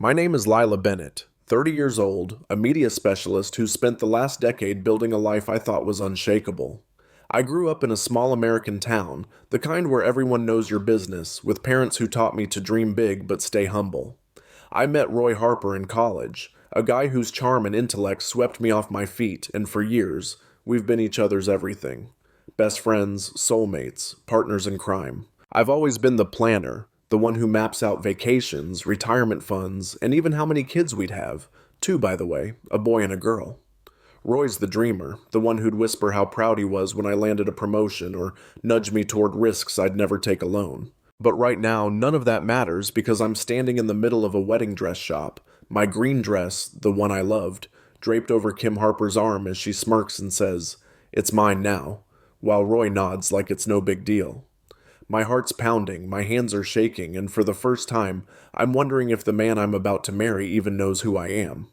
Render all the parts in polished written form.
My name is Lila Bennett, 30 years old, a media specialist who spent the last decade building a life I thought was unshakable. I grew up in a small American town, the kind where everyone knows your business, with parents who taught me to dream big but stay humble. I met Roy Harper in college, a guy whose charm and intellect swept me off my feet, and for years, we've been each other's everything. Best friends, soulmates, partners in crime. I've always been the planner, the one who maps out vacations, retirement funds, and even how many kids we'd have. Two, by the way, a boy and a girl. Roy's the dreamer, the one who'd whisper how proud he was when I landed a promotion or nudge me toward risks I'd never take alone. But right now, none of that matters because I'm standing in the middle of a wedding dress shop, my green dress, the one I loved, draped over Kim Harper's arm as she smirks and says, "It's mine now," while Roy nods like it's no big deal. My heart's pounding, my hands are shaking, and for the first time, I'm wondering if the man I'm about to marry even knows who I am.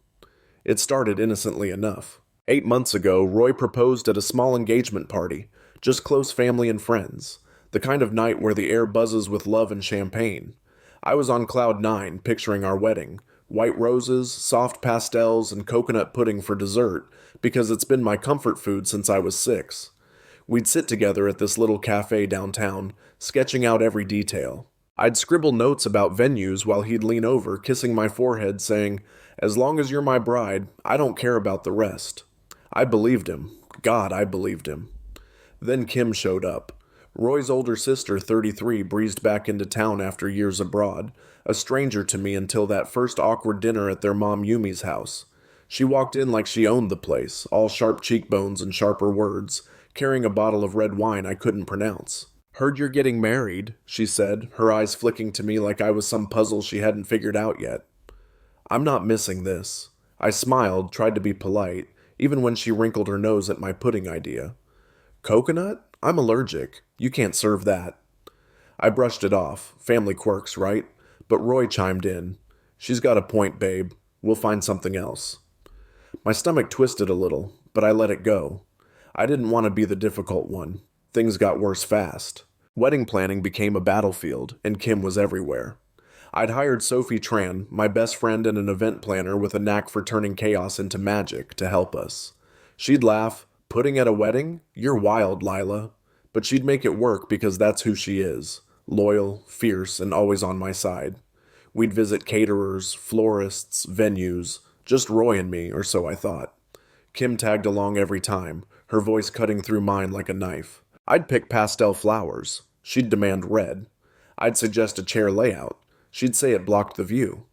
It started innocently enough. 8 months ago, Roy proposed at a small engagement party, just close family and friends, the kind of night where the air buzzes with love and champagne. I was on cloud nine, picturing our wedding, white roses, soft pastels, and coconut pudding for dessert, because it's been my comfort food since I was 6. We'd sit together at this little cafe downtown, sketching out every detail. I'd scribble notes about venues while he'd lean over, kissing my forehead, saying, "As long as you're my bride, I don't care about the rest." I believed him. God, I believed him. Then Kim showed up. Roy's older sister, 33, breezed back into town after years abroad, a stranger to me until that first awkward dinner at their mom Yumi's house. She walked in like she owned the place, all sharp cheekbones and sharper words, carrying a bottle of red wine I couldn't pronounce. "Heard you're getting married," she said, her eyes flicking to me like I was some puzzle she hadn't figured out yet. "I'm not missing this." I smiled, tried to be polite, even when she wrinkled her nose at my pudding idea. "Coconut? I'm allergic. You can't serve that." I brushed it off. Family quirks, right? But Roy chimed in. "She's got a point, babe. We'll find something else." My stomach twisted a little, but I let it go. I didn't want to be the difficult one. Things got worse fast. Wedding planning became a battlefield, and Kim was everywhere. I'd hired Sophie Tran, my best friend and an event planner with a knack for turning chaos into magic, to help us. She'd laugh, "Pudding at a wedding? You're wild, Lila." But she'd make it work because that's who she is. Loyal, fierce, and always on my side. We'd visit caterers, florists, venues, just Roy and me, or so I thought. Kim tagged along every time, her voice cutting through mine like a knife. I'd pick pastel flowers. She'd demand red. I'd suggest a chair layout. She'd say it blocked the view.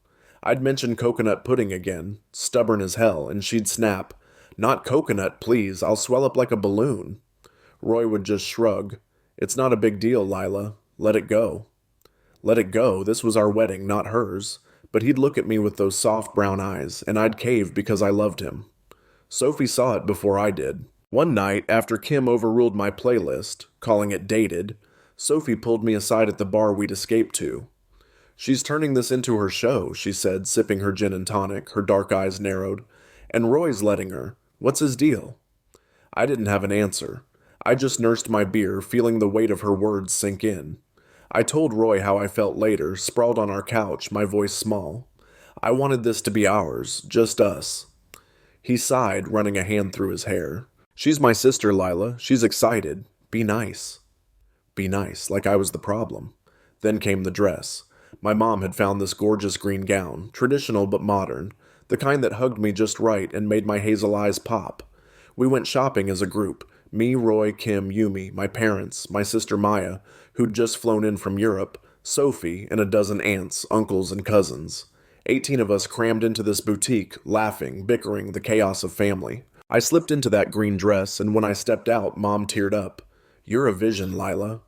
I'd mention coconut pudding again, stubborn as hell, and she'd snap, "Not coconut, please, I'll swell up like a balloon." Roy would just shrug. "It's not a big deal, Lila. Let it go." Let it go, this was our wedding, not hers. But he'd look at me with those soft brown eyes, and I'd cave because I loved him. Sophie saw it before I did. One night, after Kim overruled my playlist, calling it dated, Sophie pulled me aside at the bar we'd escaped to. "She's turning this into her show," she said, sipping her gin and tonic, her dark eyes narrowed. "And Roy's letting her. What's his deal?" I didn't have an answer. I just nursed my beer, feeling the weight of her words sink in. I told Roy how I felt later, sprawled on our couch, my voice small. I wanted this to be ours, just us. He sighed, running a hand through his hair. "She's my sister, Lila. She's excited. Be nice." Be nice, like I was the problem. Then came the dress. My mom had found this gorgeous green gown, traditional but modern, the kind that hugged me just right and made my hazel eyes pop. We went shopping as a group. Me, Roy, Kim, Yumi, my parents, my sister Maya, who'd just flown in from Europe, Sophie, and a dozen aunts, uncles, and cousins. 18 of us crammed into this boutique, laughing, bickering, the chaos of family. I slipped into that green dress, and when I stepped out, Mom teared up. "You're a vision, Lila."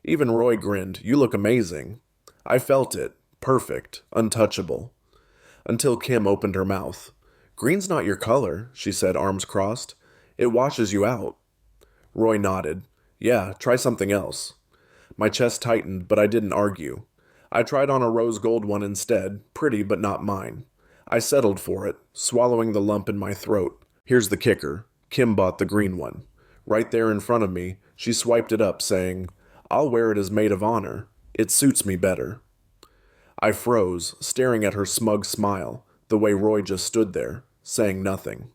Even Roy grinned. "You look amazing." I felt it. Perfect. Untouchable. Until Kim opened her mouth. "Green's not your color," she said, arms crossed. "It washes you out." Roy nodded. "Yeah, try something else." My chest tightened, but I didn't argue. I tried on a rose gold one instead, pretty but not mine. I settled for it, swallowing the lump in my throat. Here's the kicker. Kim bought the green one. Right there in front of me, she swiped it up, saying, "I'll wear it as maid of honor. It suits me better." I froze, staring at her smug smile, the way Roy just stood there, saying nothing.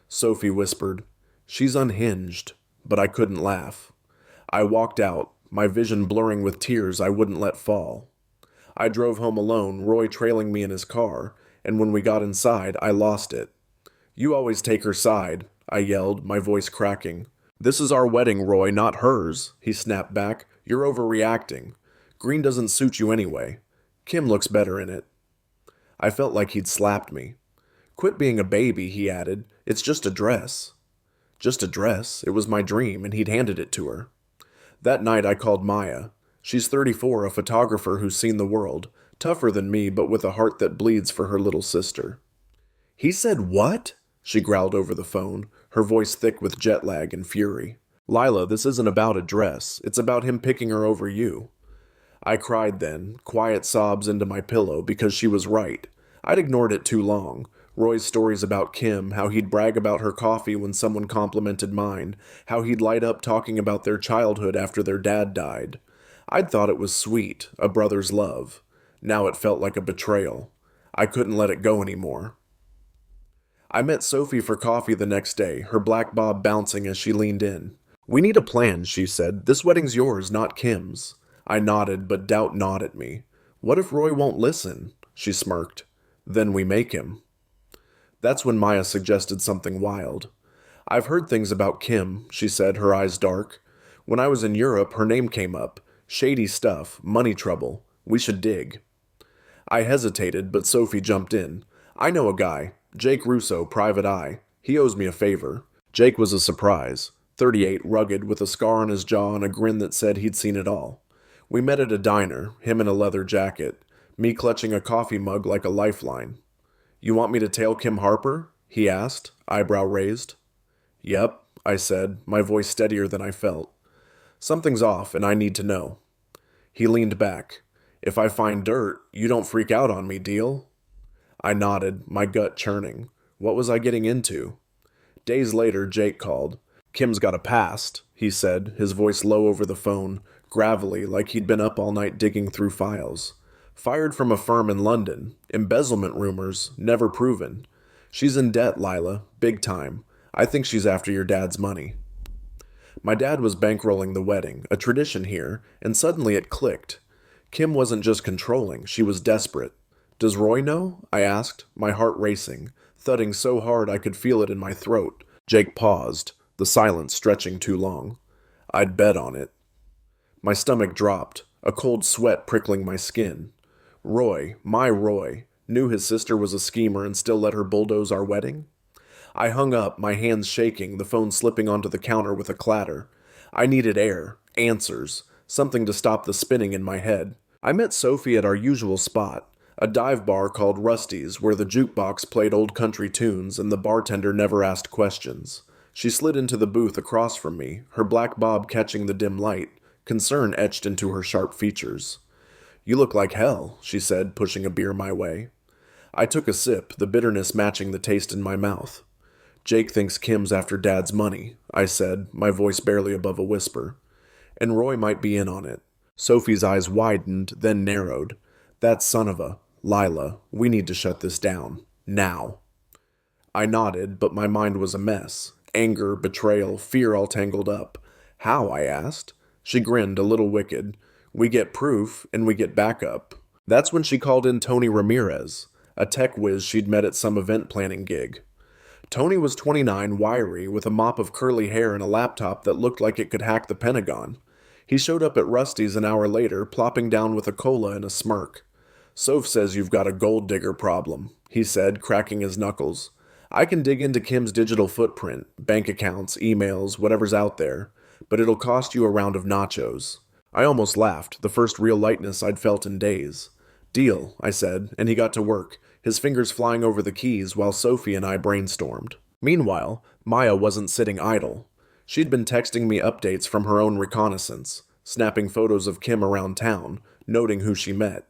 Sophie whispered, "She's unhinged," but I couldn't laugh. I walked out, my vision blurring with tears I wouldn't let fall. I drove home alone, Roy trailing me in his car, and when we got inside, I lost it. "You always take her side," I yelled, my voice cracking. "This is our wedding, Roy, not hers," he snapped back. "You're overreacting. Green doesn't suit you anyway. Kim looks better in it." I felt like he'd slapped me. "Quit being a baby," he added. "It's just a dress." Just a dress. It was my dream, and he'd handed it to her. That night I called Maya. She's 34, a photographer who's seen the world, tougher than me but with a heart that bleeds for her little sister. "He said what?" she growled over the phone, her voice thick with jet lag and fury. "Lila, this isn't about a dress. It's about him picking her over you." I cried then, quiet sobs into my pillow, because she was right. I'd ignored it too long. Roy's stories about Kim, how he'd brag about her coffee when someone complimented mine, how he'd light up talking about their childhood after their dad died. I'd thought it was sweet, a brother's love. Now it felt like a betrayal. I couldn't let it go anymore. I met Sophie for coffee the next day, her black bob bouncing as she leaned in. "We need a plan," she said. "This wedding's yours, not Kim's." I nodded, but doubt gnawed at me. "What if Roy won't listen?" She smirked. "Then we make him." That's when Maya suggested something wild. "I've heard things about Kim," she said, her eyes dark. "When I was in Europe, her name came up. Shady stuff, money trouble. We should dig." I hesitated, but Sophie jumped in. "I know a guy. Jake Russo, private eye. He owes me a favor." Jake was a surprise. 38, rugged, with a scar on his jaw and a grin that said he'd seen it all. We met at a diner, him in a leather jacket, me clutching a coffee mug like a lifeline. "You want me to tail Kim Harper?" he asked, eyebrow raised. "Yep," I said, my voice steadier than I felt. "Something's off, and I need to know." He leaned back. "If I find dirt, you don't freak out on me, deal?" I nodded, my gut churning. What was I getting into? Days later, Jake called. "Kim's got a past," he said, his voice low over the phone, gravelly, like he'd been up all night digging through files. "Fired from a firm in London. Embezzlement rumors, never proven. She's in debt, Lila, big time. I think she's after your dad's money." My dad was bankrolling the wedding, a tradition here, and suddenly it clicked. Kim wasn't just controlling, she was desperate. "Does Roy know?" I asked, my heart racing, thudding so hard I could feel it in my throat. Jake paused, the silence stretching too long. "I'd bet on it." My stomach dropped, a cold sweat prickling my skin. Roy, my Roy, knew his sister was a schemer and still let her bulldoze our wedding? I hung up, my hands shaking, the phone slipping onto the counter with a clatter. I needed air, answers, something to stop the spinning in my head. I met Sophie at our usual spot, a dive bar called Rusty's, where the jukebox played old country tunes and the bartender never asked questions. She slid into the booth across from me, her black bob catching the dim light, concern etched into her sharp features. "You look like hell," she said, pushing a beer my way. I took a sip, the bitterness matching the taste in my mouth. "Jake thinks Kim's after Dad's money," I said, my voice barely above a whisper. "And Roy might be in on it." Sophie's eyes widened, then narrowed. "That son of a... Lila, we need to shut this down. Now." I nodded, but my mind was a mess. Anger, betrayal, fear all tangled up. "How?" I asked. She grinned, a little wicked. "We get proof, and we get backup." That's when she called in Tony Ramirez, a tech whiz she'd met at some event planning gig. Tony was 29, wiry, with a mop of curly hair and a laptop that looked like it could hack the Pentagon. He showed up at Rusty's an hour later, plopping down with a cola and a smirk. "Soph says you've got a gold digger problem," he said, cracking his knuckles. "I can dig into Kim's digital footprint, bank accounts, emails, whatever's out there, but it'll cost you a round of nachos." I almost laughed, the first real lightness I'd felt in days. "Deal," I said, and he got to work, his fingers flying over the keys while Sophie and I brainstormed. Meanwhile, Maya wasn't sitting idle. She'd been texting me updates from her own reconnaissance, snapping photos of Kim around town, noting who she met.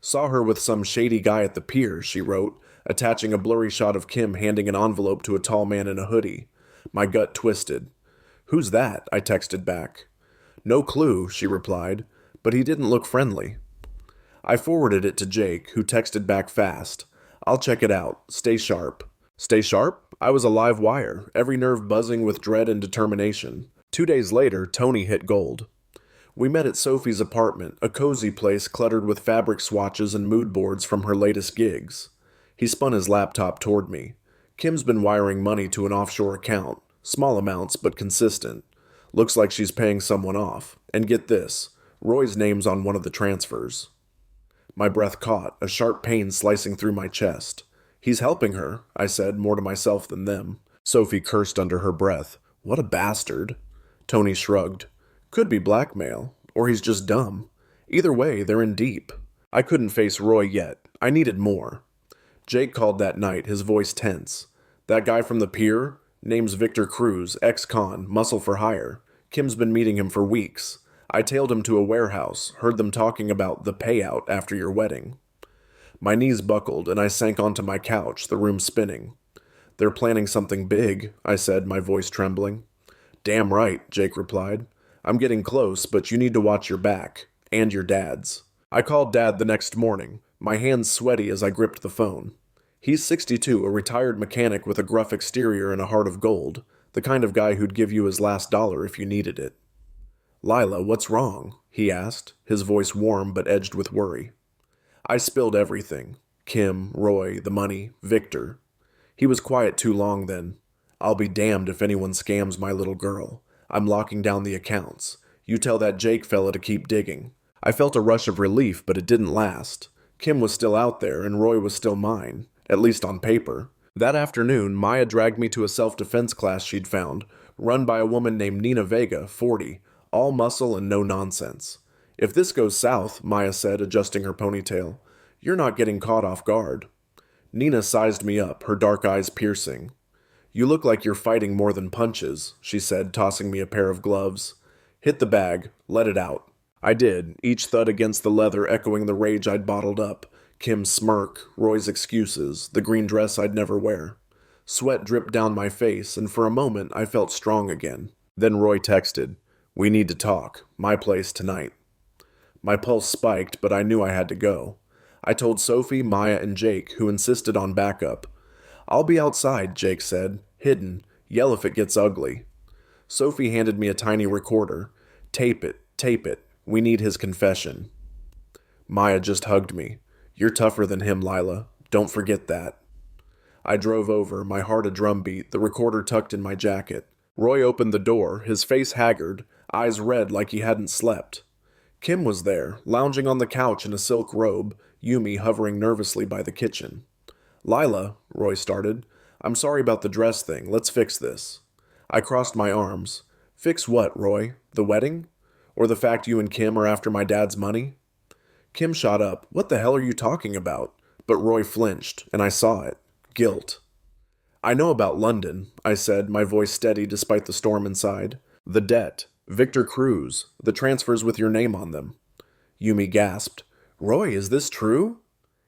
"Saw her with some shady guy at the pier," she wrote, attaching a blurry shot of Kim handing an envelope to a tall man in a hoodie. My gut twisted. "Who's that?" I texted back. "No clue," she replied, "but he didn't look friendly." I forwarded it to Jake, who texted back fast. I'll check it out. Stay sharp. Stay sharp? I was a live wire, every nerve buzzing with dread and determination. 2 days later, Tony hit gold. We met at Sophie's apartment, a cozy place cluttered with fabric swatches and mood boards from her latest gigs. He spun his laptop toward me. Kim's been wiring money to an offshore account. Small amounts, but consistent. Looks like she's paying someone off. And get this, Roy's name's on one of the transfers. My breath caught, a sharp pain slicing through my chest. He's helping her, I said, more to myself than them. Sophie cursed under her breath. What a bastard. Tony shrugged. Could be blackmail, or he's just dumb. Either way, they're in deep. I couldn't face Roy yet. I needed more. Jake called that night, his voice tense. That guy from the pier? Name's Victor Cruz, ex-con, muscle for hire. Kim's been meeting him for weeks. I tailed him to a warehouse, heard them talking about the payout after your wedding. My knees buckled, and I sank onto my couch, the room spinning. They're planning something big, I said, my voice trembling. Damn right, Jake replied. I'm getting close, but you need to watch your back. And your dad's. I called Dad the next morning, my hands sweaty as I gripped the phone. He's 62, a retired mechanic with a gruff exterior and a heart of gold, the kind of guy who'd give you his last dollar if you needed it. Lila, what's wrong? He asked, his voice warm but edged with worry. I spilled everything. Kim, Roy, the money, Victor. He was quiet too long then. I'll be damned if anyone scams my little girl. I'm locking down the accounts. You tell that Jake fella to keep digging. I felt a rush of relief, but it didn't last. Kim was still out there, and Roy was still mine, at least on paper. That afternoon, Maya dragged me to a self-defense class she'd found, run by a woman named Nina Vega, 40, all muscle and no nonsense. If this goes south, Maya said, adjusting her ponytail, you're not getting caught off guard. Nina sized me up, her dark eyes piercing. You look like you're fighting more than punches, she said, tossing me a pair of gloves. Hit the bag, let it out. I did, each thud against the leather echoing the rage I'd bottled up. Kim's smirk, Roy's excuses, the green dress I'd never wear. Sweat dripped down my face, and for a moment I felt strong again. Then Roy texted, We need to talk. My place tonight. My pulse spiked, but I knew I had to go. I told Sophie, Maya, and Jake, who insisted on backup. I'll be outside, Jake said, hidden. Yell if it gets ugly. Sophie handed me a tiny recorder. Tape it, tape it. We need his confession. Maya just hugged me. You're tougher than him, Lila. Don't forget that. I drove over, my heart a drumbeat, the recorder tucked in my jacket. Roy opened the door, his face haggard, eyes red like he hadn't slept. Kim was there, lounging on the couch in a silk robe, Yumi hovering nervously by the kitchen. Lila, Roy started, I'm sorry about the dress thing. Let's fix this. I crossed my arms. Fix what, Roy? The wedding? Or the fact you and Kim are after my dad's money? Kim shot up. What the hell are you talking about? But Roy flinched, and I saw it. Guilt. I know about London, I said, my voice steady despite the storm inside. The debt. Victor Cruz. The transfers with your name on them. Yumi gasped. Roy, is this true?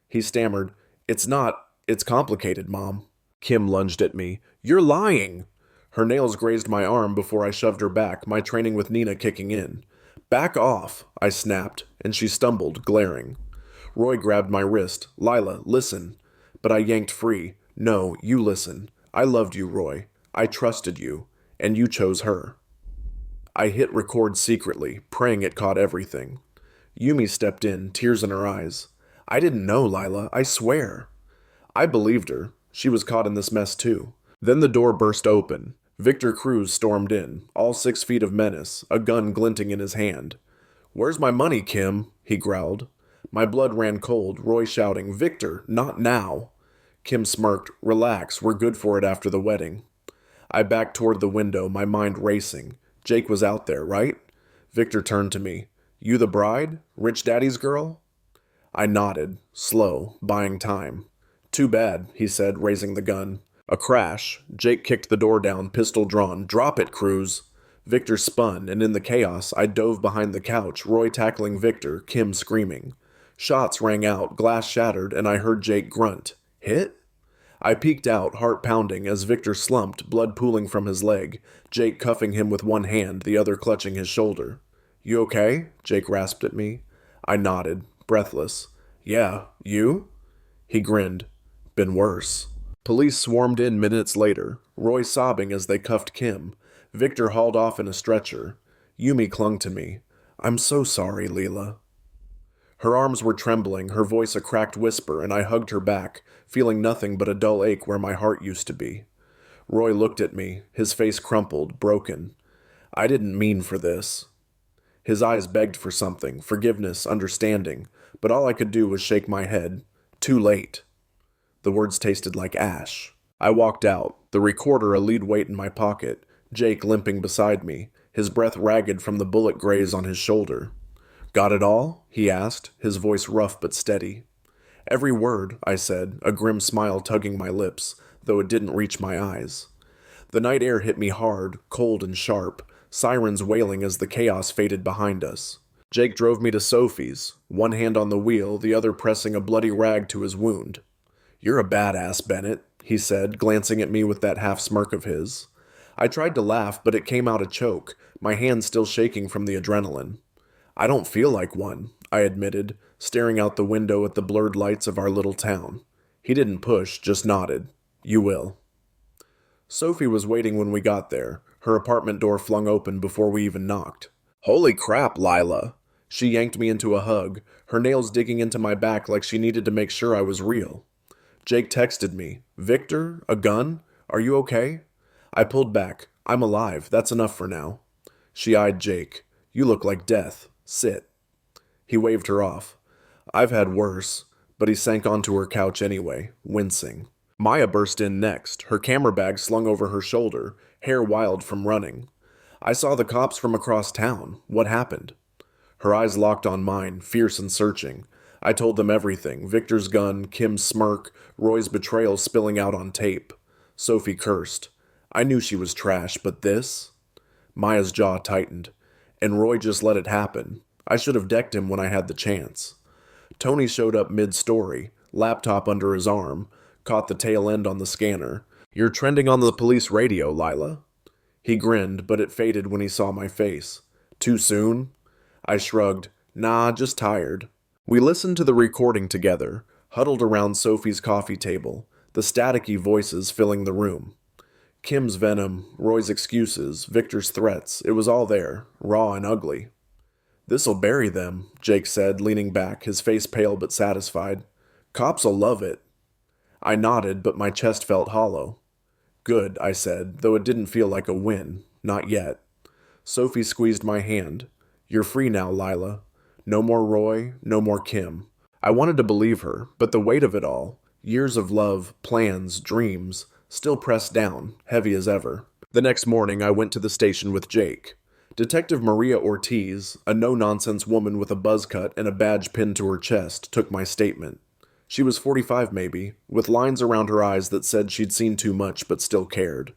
He stammered. It's not. It's complicated, Mom. Kim lunged at me. You're lying! Her nails grazed my arm before I shoved her back, my training with Nina kicking in. Back off, I snapped, and she stumbled, glaring. Roy grabbed my wrist. Lila, listen. But I yanked free. No, you listen. I loved you, Roy. I trusted you. And you chose her. I hit record secretly, praying it caught everything. Yumi stepped in, tears in her eyes. I didn't know, Lila, I swear. I believed her. She was caught in this mess too. Then the door burst open. Victor Cruz stormed in, all 6 feet of menace, a gun glinting in his hand. Where's my money, Kim? He growled. My blood ran cold, Roy shouting, Victor, not now. Kim smirked, relax, we're good for it after the wedding. I backed toward the window, my mind racing. Jake was out there, right? Victor turned to me. You the bride? Rich daddy's girl? I nodded, slow, buying time. Too bad, he said, raising the gun. A crash. Jake kicked the door down, pistol drawn. Drop it, Cruz. Victor spun, and in the chaos, I dove behind the couch, Roy tackling Victor, Kim screaming. Shots rang out, glass shattered, and I heard Jake grunt. Hit? I peeked out, heart pounding, as Victor slumped, blood pooling from his leg, Jake cuffing him with one hand, the other clutching his shoulder. You okay? Jake rasped at me. I nodded. breathless. Yeah, you? He grinned. Been worse. Police swarmed in minutes later, Roy sobbing as they cuffed Kim. Victor hauled off in a stretcher. Yumi clung to me. I'm so sorry, Leela. Her arms were trembling, her voice a cracked whisper, and I hugged her back, feeling nothing but a dull ache where my heart used to be. Roy looked at me, his face crumpled, broken. I didn't mean for this. His eyes begged for something, forgiveness, understanding, but all I could do was shake my head. Too late. The words tasted like ash. I walked out, the recorder a lead weight in my pocket, Jake limping beside me, his breath ragged from the bullet graze on his shoulder. Got it all? He asked, his voice rough but steady. Every word, I said, a grim smile tugging my lips, though it didn't reach my eyes. The night air hit me hard, cold and sharp, sirens wailing as the chaos faded behind us. Jake drove me to Sophie's, one hand on the wheel, the other pressing a bloody rag to his wound. You're a badass, Bennett, he said, glancing at me with that half-smirk of his. I tried to laugh, but it came out a choke, my hands still shaking from the adrenaline. I don't feel like one, I admitted, staring out the window at the blurred lights of our little town. He didn't push, just nodded. You will. Sophie was waiting when we got there, her apartment door flung open before we even knocked. Holy crap, Lila! She yanked me into a hug, her nails digging into my back like she needed to make sure I was real. Jake texted me, Victor? A gun? Are you okay? I pulled back. I'm alive. That's enough for now. She eyed Jake. You look like death. Sit. He waved her off. I've had worse, but he sank onto her couch anyway, wincing. Maya burst in next, her camera bag slung over her shoulder, hair wild from running. I saw the cops from across town. What happened? Her eyes locked on mine, fierce and searching. I told them everything, Victor's gun, Kim's smirk, Roy's betrayal spilling out on tape. Sophie cursed. I knew she was trash, but this? Maya's jaw tightened. And Roy just let it happen. I should have decked him when I had the chance. Tony showed up mid-story, laptop under his arm, caught the tail end on the scanner. You're trending on the police radio, Lila. He grinned, but it faded when he saw my face. Too soon? I shrugged. Nah, just tired. We listened to the recording together, huddled around Sophie's coffee table, the staticky voices filling the room. Kim's venom, Roy's excuses, Victor's threats, it was all there, raw and ugly. This'll bury them, Jake said, leaning back, his face pale but satisfied. Cops'll love it. I nodded, but my chest felt hollow. Good, I said, though it didn't feel like a win. Not yet. Sophie squeezed my hand. You're free now, Lila. No more Roy, no more Kim. I wanted to believe her, but the weight of it all, years of love, plans, dreams, still pressed down, heavy as ever. The next morning, I went to the station with Jake. Detective Maria Ortiz, a no-nonsense woman with a buzz cut and a badge pinned to her chest, took my statement. She was 45 maybe, with lines around her eyes that said she'd seen too much but still cared.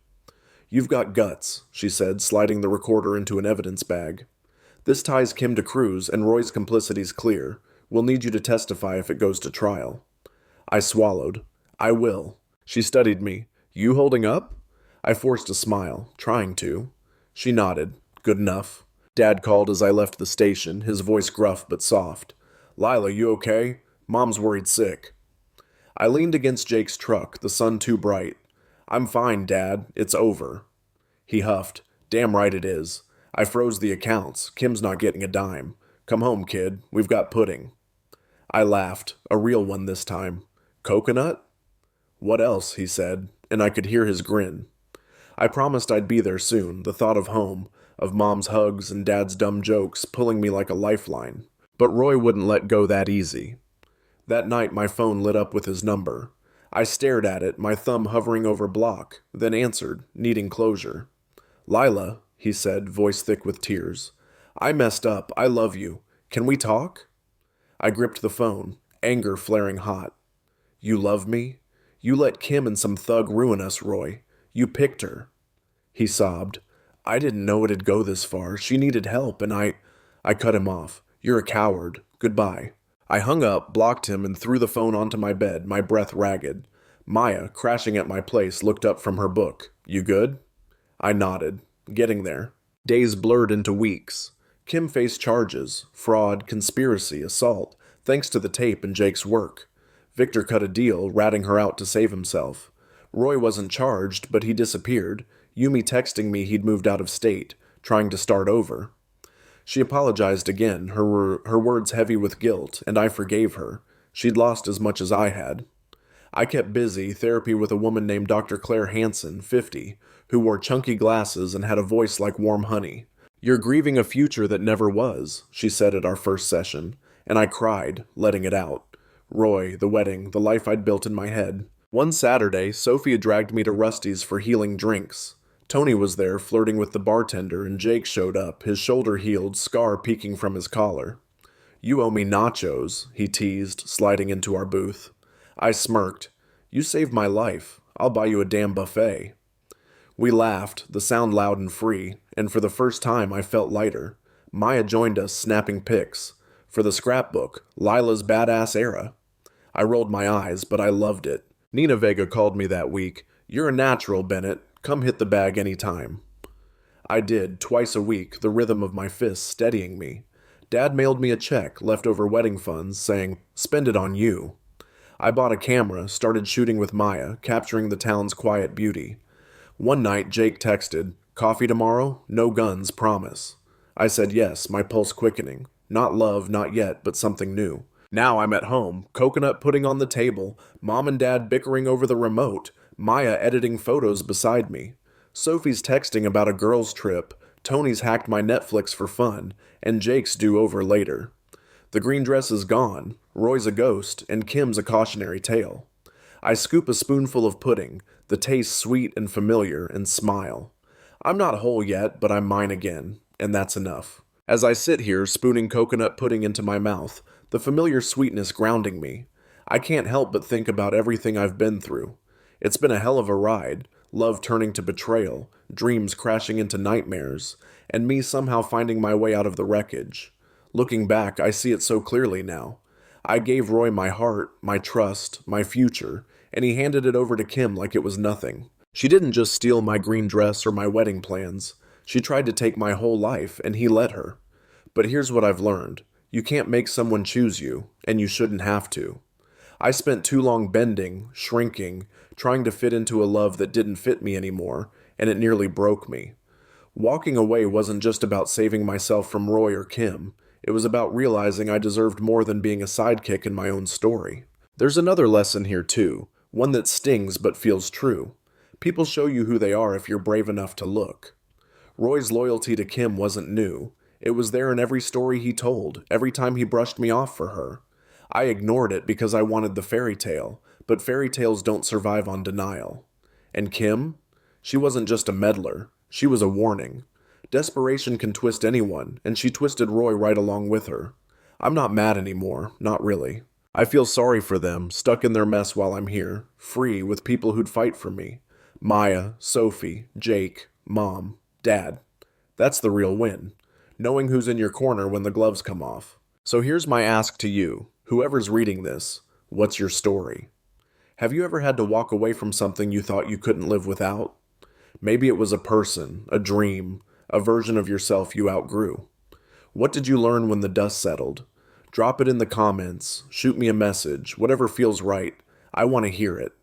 You've got guts, she said, sliding the recorder into an evidence bag. This ties Kim to Cruz, and Roy's complicity's clear. We'll need you to testify if it goes to trial. I swallowed. I will. She studied me. You holding up? I forced a smile, trying to. She nodded. Good enough. Dad called as I left the station, his voice gruff but soft. Lila, you okay? Mom's worried sick. I leaned against Jake's truck, the sun too bright. I'm fine, Dad. It's over. He huffed. Damn right it is. I froze the accounts. Kim's not getting a dime. Come home, kid. We've got pudding. I laughed. A real one this time. Coconut? What else, he said, and I could hear his grin. I promised I'd be there soon, the thought of home, of Mom's hugs and Dad's dumb jokes pulling me like a lifeline. But Roy wouldn't let go that easy. That night my phone lit up with his number. I stared at it, my thumb hovering over block, then answered, needing closure. Lila, he said, voice thick with tears. I messed up. I love you. Can we talk? I gripped the phone, anger flaring hot. You love me? You let Kim and some thug ruin us, Roy. You picked her. He sobbed. I didn't know it'd go this far. She needed help, and I cut him off. You're a coward. Goodbye. I hung up, blocked him, and threw the phone onto my bed, my breath ragged. Maya, crashing at my place, looked up from her book. You good? I nodded. Getting there. Days blurred into weeks. Kim faced charges, fraud, conspiracy, assault, thanks to the tape and Jake's work. Victor cut a deal, ratting her out to save himself. Roy wasn't charged, but he disappeared, Yumi texting me he'd moved out of state, trying to start over. She apologized again, her words heavy with guilt, and I forgave her. She'd lost as much as I had. I kept busy, therapy with a woman named Dr. Claire Hansen, 50, who wore chunky glasses and had a voice like warm honey. "You're grieving a future that never was," she said at our first session, and I cried, letting it out. Roy, the wedding, the life I'd built in my head. One Saturday, Sophia dragged me to Rusty's for healing drinks. Tony was there, flirting with the bartender, and Jake showed up, his shoulder healed, scar peeking from his collar. "You owe me nachos," he teased, sliding into our booth. I smirked. "You saved my life. I'll buy you a damn buffet." We laughed, the sound loud and free, and for the first time I felt lighter. Maya joined us, snapping pics. For the scrapbook, Lila's badass era. I rolled my eyes, but I loved it. Nina Vega called me that week. "You're a natural, Bennett. Come hit the bag anytime." I did, twice a week, the rhythm of my fists steadying me. Dad mailed me a check, leftover wedding funds, saying, "Spend it on you." I bought a camera, started shooting with Maya, capturing the town's quiet beauty. One night, Jake texted, "Coffee tomorrow? No guns, promise." I said yes, my pulse quickening. Not love, not yet, but something new. Now I'm at home, coconut pudding on the table, Mom and Dad bickering over the remote, Maya editing photos beside me. Sophie's texting about a girls' trip, Tony's hacked my Netflix for fun, and Jake's due over later. The green dress is gone, Roy's a ghost, and Kim's a cautionary tale. I scoop a spoonful of pudding, the taste sweet and familiar, and smile. I'm not whole yet, but I'm mine again, and that's enough. As I sit here, spooning coconut pudding into my mouth, the familiar sweetness grounding me, I can't help but think about everything I've been through. It's been a hell of a ride, love turning to betrayal, dreams crashing into nightmares, and me somehow finding my way out of the wreckage. Looking back, I see it so clearly now. I gave Roy my heart, my trust, my future, and he handed it over to Kim like it was nothing. She didn't just steal my green dress or my wedding plans. She tried to take my whole life, and he let her. But here's what I've learned. You can't make someone choose you, and you shouldn't have to. I spent too long bending, shrinking, trying to fit into a love that didn't fit me anymore, and it nearly broke me. Walking away wasn't just about saving myself from Roy or Kim. It was about realizing I deserved more than being a sidekick in my own story. There's another lesson here too, one that stings but feels true. People show you who they are if you're brave enough to look. Roy's loyalty to Kim wasn't new. It was there in every story he told, every time he brushed me off for her. I ignored it because I wanted the fairy tale, but fairy tales don't survive on denial. And Kim? She wasn't just a meddler. She was a warning. Desperation can twist anyone, and she twisted Roy right along with her. I'm not mad anymore, not really. I feel sorry for them, stuck in their mess while I'm here, free with people who'd fight for me. Maya, Sophie, Jake, Mom, Dad. That's the real win. Knowing who's in your corner when the gloves come off. So here's my ask to you, whoever's reading this, what's your story? Have you ever had to walk away from something you thought you couldn't live without? Maybe it was a person, a dream, a version of yourself you outgrew. What did you learn when the dust settled? Drop it in the comments, shoot me a message, whatever feels right. I want to hear it.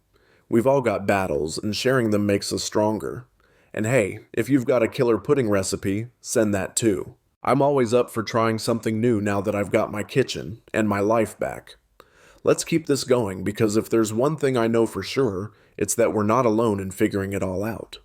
We've all got battles, and sharing them makes us stronger. And hey, if you've got a killer pudding recipe, send that too. I'm always up for trying something new now that I've got my kitchen and my life back. Let's keep this going because if there's one thing I know for sure, it's that we're not alone in figuring it all out.